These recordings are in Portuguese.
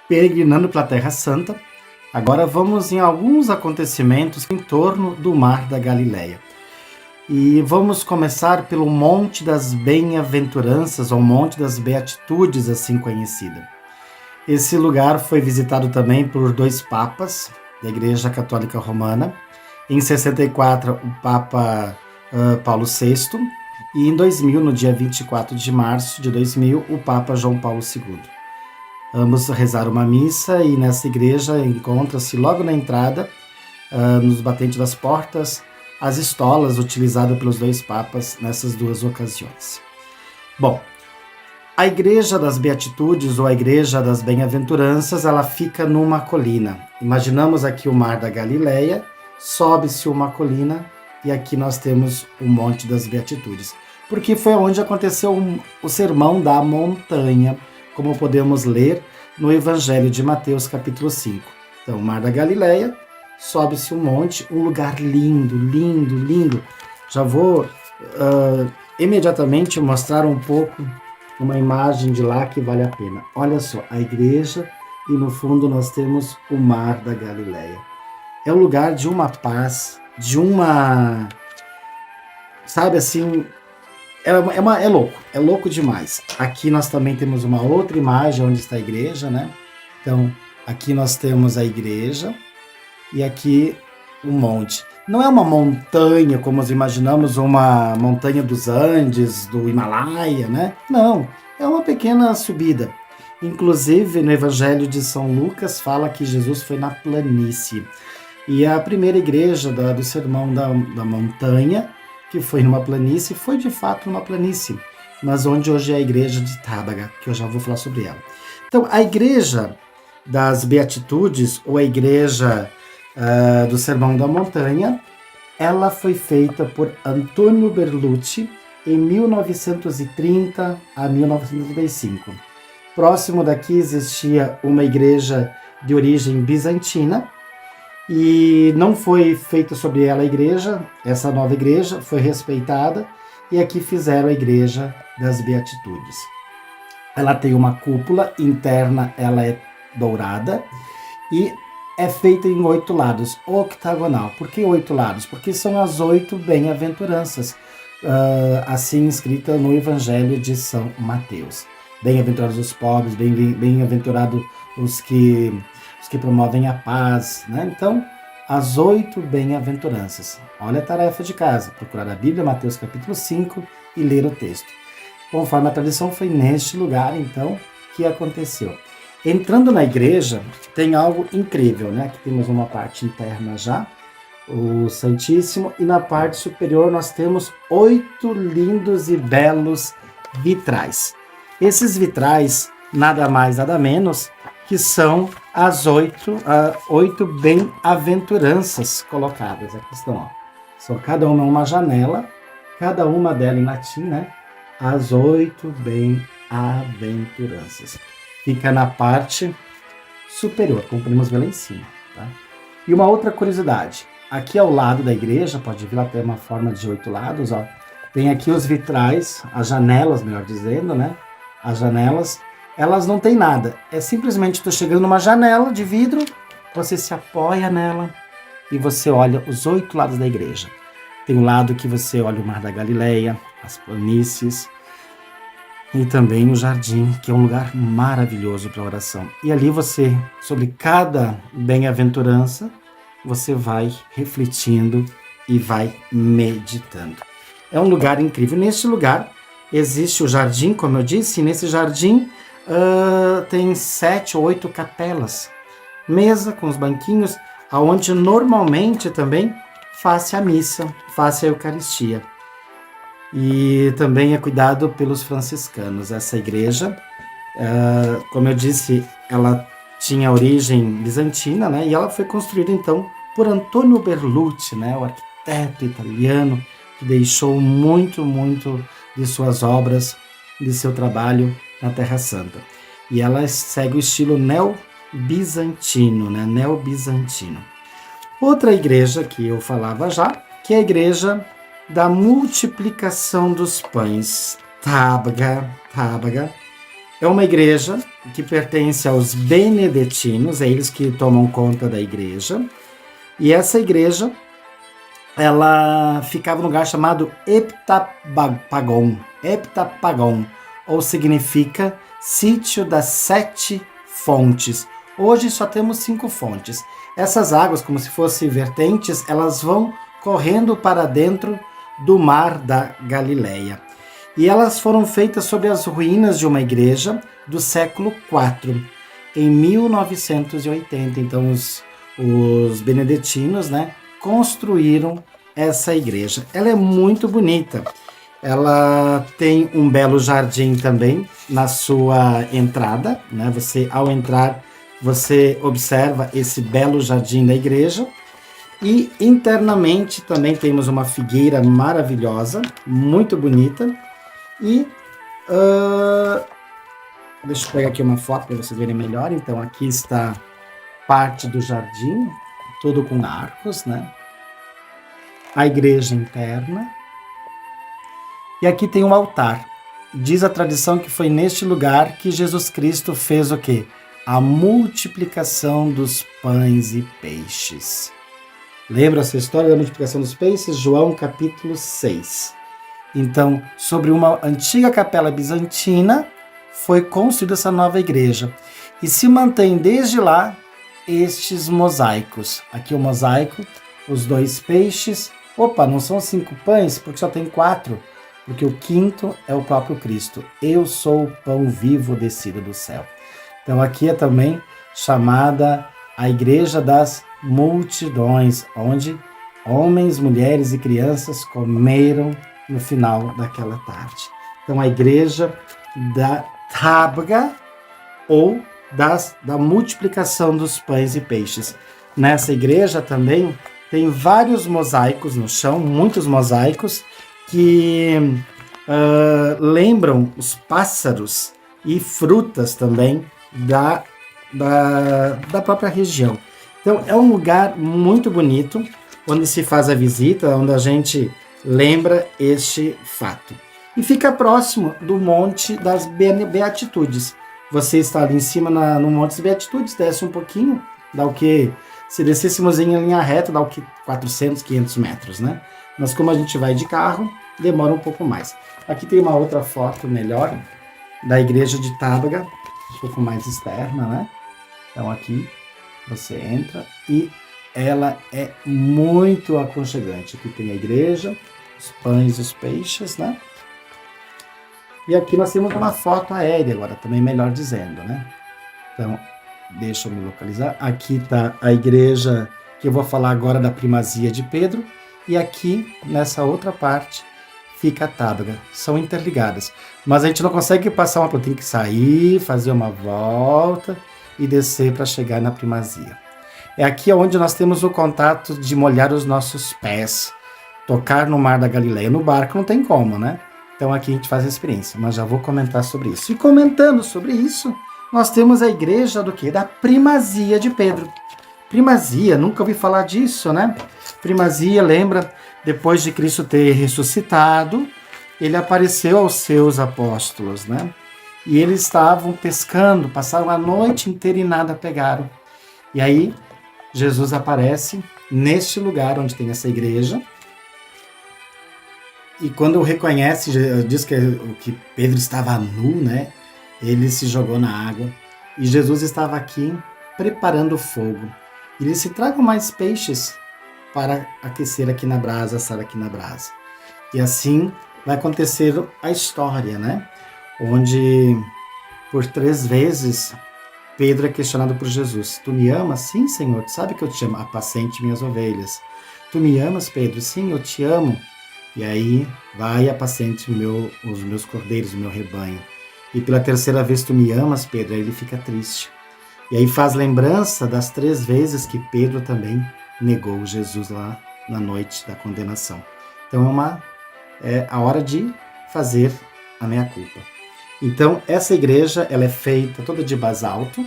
peregrinando pela Terra Santa. Agora vamos em alguns acontecimentos em torno do Mar da Galileia. E vamos começar pelo Monte das Bem-aventuranças, ou Monte das Beatitudes, assim conhecido. Esse lugar foi visitado também por 2 papas da Igreja Católica Romana. Em 64, o Papa Paulo VI, e em 2000, no dia 24 de março de 2000, o Papa João Paulo II. Ambos rezaram uma missa e nessa igreja encontra-se logo na entrada, nos batentes das portas, as estolas utilizadas pelos 2 papas nessas 2 ocasiões. Bom, a Igreja das Beatitudes, ou a Igreja das Bem-aventuranças, ela fica numa colina. Imaginamos aqui o Mar da Galileia, sobe-se uma colina e aqui nós temos o Monte das Beatitudes, porque foi onde aconteceu o Sermão da Montanha, como podemos ler no Evangelho de Mateus, capítulo 5. Então, o Mar da Galileia, sobe-se um monte, um lugar lindo, lindo, lindo. Já vou imediatamente mostrar um pouco uma imagem de lá que vale a pena. Olha só, a igreja e no fundo nós temos o Mar da Galileia. É um lugar de uma paz, de uma... Sabe assim... É louco demais. Aqui nós também temos uma outra imagem onde está a igreja, né? Então, aqui nós temos a igreja e aqui o monte. Não é uma montanha, como nós imaginamos, uma montanha dos Andes, do Himalaia, né? Não, é uma pequena subida. Inclusive, no Evangelho de São Lucas, fala que Jesus foi na planície. E a primeira igreja do Sermão da Montanha, que foi numa planície, foi de fato uma planície, mas onde hoje é a igreja de Tábaga, que eu já vou falar sobre ela. Então, a igreja das Beatitudes, ou a igreja do Sermão da Montanha, ela foi feita por Antônio Berlucci em 1930 a 1935. Próximo daqui existia uma igreja de origem bizantina, e não foi feita sobre ela a igreja, essa nova igreja foi respeitada, e aqui fizeram a igreja das Beatitudes. Ela tem uma cúpula interna, ela é dourada, e é feita em 8 lados, octagonal. Por que 8 lados? Porque são as 8 bem-aventuranças, assim escrita no Evangelho de São Mateus. Bem-aventurados os pobres, bem-aventurados os que promovem a paz, né? Então, as 8 bem-aventuranças. Olha a tarefa de casa, procurar a Bíblia, Mateus capítulo 5, e ler o texto. Conforme a tradição, foi neste lugar, então, que aconteceu. Entrando na igreja, tem algo incrível, né? Aqui temos uma parte interna já, o Santíssimo, e na parte superior nós temos 8 lindos e belos vitrais. Esses vitrais, nada mais, nada menos, que são as 8 bem-aventuranças colocadas. Aqui estão, ó. São cada uma janela, cada uma delas em latim, né? As 8 bem-aventuranças. Fica na parte superior, como podemos ver lá em cima, tá? E uma outra curiosidade, aqui ao lado da igreja, pode ver até uma forma de 8 lados, ó. Tem aqui os vitrais, as janelas, melhor dizendo, né? As janelas, elas não têm nada. É simplesmente tu chegando numa janela de vidro, você se apoia nela e você olha os 8 lados da igreja. Tem um lado que você olha o Mar da Galileia, as planícies e também o jardim, que é um lugar maravilhoso para oração. E ali você, sobre cada bem-aventurança, você vai refletindo e vai meditando. É um lugar incrível. Neste lugar existe o jardim, como eu disse, e nesse jardim tem 7 ou 8 capelas, mesa com os banquinhos, aonde normalmente também faz a missa, faz a Eucaristia. E também é cuidado pelos franciscanos. Essa igreja, como eu disse, ela tinha origem bizantina, né? E ela foi construída então por Antônio Berlucci, né? O arquiteto italiano que deixou muito de suas obras, de seu trabalho na Terra Santa. E ela segue o estilo neo-bizantino, né? Neo-bizantino. Outra igreja que eu falava já, que é a igreja da multiplicação dos pães, Tábaga, É uma igreja que pertence aos benedetinos, é eles que tomam conta da igreja. E essa igreja, ela ficava num lugar chamado Heptapagon, ou significa sítio das 7 fontes. Hoje só temos 5 fontes. Essas águas, como se fossem vertentes, elas vão correndo para dentro do mar da Galileia. E elas foram feitas sobre as ruínas de uma igreja do século IV, em 1980. Então, os benedetinos, né, construíram essa igreja. Ela é muito bonita. Ela tem um belo jardim também na sua entrada, né? Você, ao entrar, você observa esse belo jardim da igreja. E internamente também temos uma figueira maravilhosa, muito bonita. E deixa eu pegar aqui uma foto para vocês verem melhor. Então aqui está parte do jardim, todo com arcos, né? A igreja interna. E aqui tem um altar. Diz a tradição que foi neste lugar que Jesus Cristo fez o quê? A multiplicação dos pães e peixes. Lembra essa história da multiplicação dos peixes? João capítulo 6. Então, sobre uma antiga capela bizantina, foi construída essa nova igreja. E se mantém desde lá estes mosaicos. Aqui o mosaico, os 2 peixes. Opa, não são 5 pães, porque só tem 4. Porque o 5º é o próprio Cristo. Eu sou o pão vivo descido do céu. Então aqui é também chamada a Igreja das Multidões, onde homens, mulheres e crianças comeram no final daquela tarde. Então a Igreja da Tábega, ou da multiplicação dos pães e peixes. Nessa igreja também tem vários mosaicos no chão, muitos mosaicos, que lembram os pássaros e frutas também da própria região. Então é um lugar muito bonito, onde se faz a visita, onde a gente lembra este fato. E fica próximo do Monte das Beatitudes. Você está ali em cima no Monte das Beatitudes, desce um pouquinho, dá o que? Se descêssemos em linha reta, dá o que? 400, 500 metros, né? Mas como a gente vai de carro, demora um pouco mais. Aqui tem uma outra foto melhor da igreja de Tábega, um pouco mais externa, né? Então aqui você entra e ela é muito aconchegante. Aqui tem a igreja, os pães e os peixes, né? E aqui nós temos uma foto aérea agora, também melhor dizendo, né? Então, deixa eu me localizar. Aqui está a igreja que eu vou falar agora da primazia de Pedro. E aqui, nessa outra parte, fica a Tábega. São interligadas. Mas a gente não consegue passar uma... Tem que sair, fazer uma volta e descer para chegar na primazia. É aqui onde nós temos o contato de molhar os nossos pés. Tocar no mar da Galileia. No barco não tem como, né? Então aqui a gente faz a experiência. Mas já vou comentar sobre isso. E comentando sobre isso, nós temos a igreja do quê? Da primazia de Pedro. Primazia, nunca ouvi falar disso, né? Primazia, lembra, depois de Cristo ter ressuscitado, ele apareceu aos seus apóstolos, né? E eles estavam pescando, passaram a noite inteira e nada pegaram. E aí, Jesus aparece neste lugar onde tem essa igreja. E quando reconhece, diz que Pedro estava nu, né? Ele se jogou na água. E Jesus estava aqui preparando o fogo. E ele disse: tragam mais peixes para aquecer aqui na brasa, assar aqui na brasa. E assim vai acontecer a história, né? Onde por 3 vezes Pedro é questionado por Jesus. Tu me amas? Sim, Senhor. Tu sabe que eu te amo. Apacente minhas ovelhas. Tu me amas, Pedro? Sim, eu te amo. E aí vai e apacente os meus cordeiros, o meu rebanho. E pela 3ª vez tu me amas, Pedro. Aí ele fica triste. E aí faz lembrança das 3 vezes que Pedro também negou Jesus lá na noite da condenação. Então é a hora de fazer a meia-culpa. Então essa igreja ela é feita toda de basalto.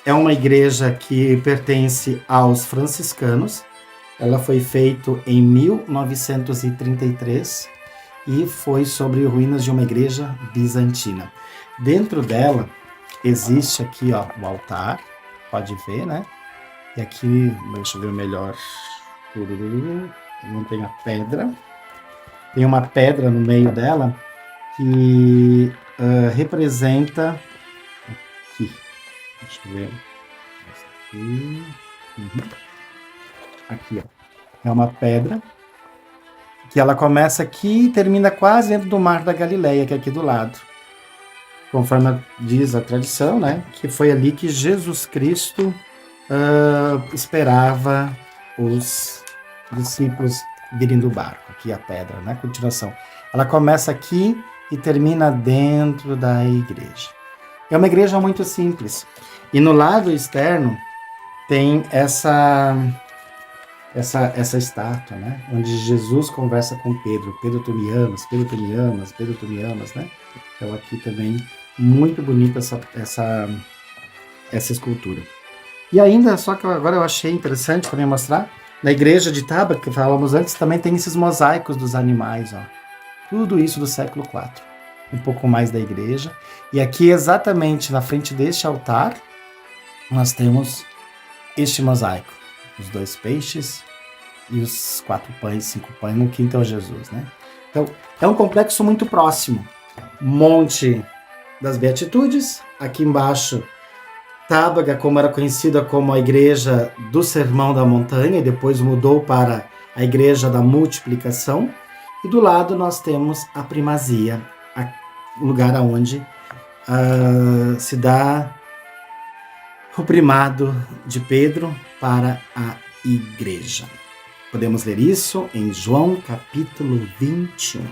É uma igreja que pertence aos franciscanos. Ela foi feita em 1933 e foi sobre ruínas de uma igreja bizantina. Dentro dela existe aqui, ó, o altar, pode ver, né? E aqui, deixa eu ver melhor. Não tem a pedra. Tem uma pedra no meio dela que representa. Aqui. Deixa eu ver. Aqui. Aqui, ó. É uma pedra que ela começa aqui e termina quase dentro do Mar da Galileia, que é aqui do lado. Conforme diz a tradição, né? Que foi ali que Jesus Cristo esperava os discípulos virem do barco. Aqui a pedra, né? Continuação. Ela começa aqui e termina dentro da igreja. É uma igreja muito simples. E no lado externo tem essa estátua, né? Onde Jesus conversa com Pedro. Pedro, tu me amas, Pedro, tu me amas, Pedro, tu me amas, né? Então aqui também muito bonita essa escultura. E ainda, só que agora eu achei interessante também mostrar, na igreja de Tábara, que falamos antes, também tem esses mosaicos dos animais, ó. Tudo isso do século IV. Um pouco mais da igreja. E aqui, exatamente na frente deste altar, nós temos este mosaico. Os 2 peixes e os 4 pães, 5 pães, no quinto é o Jesus, né? Então, é um complexo muito próximo. Monte das Beatitudes, aqui embaixo, Tábara, como era conhecida como a igreja do Sermão da Montanha, e depois mudou para a igreja da multiplicação, e do lado nós temos a primazia, o lugar onde se dá o primado de Pedro para a igreja. Podemos ler isso em João capítulo 21.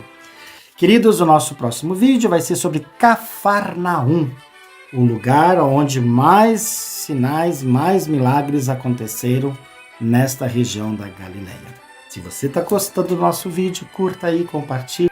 Queridos, o nosso próximo vídeo vai ser sobre Cafarnaum, o lugar onde mais sinais, mais milagres aconteceram nesta região da Galileia. Se você está gostando do nosso vídeo, curta aí, compartilhe.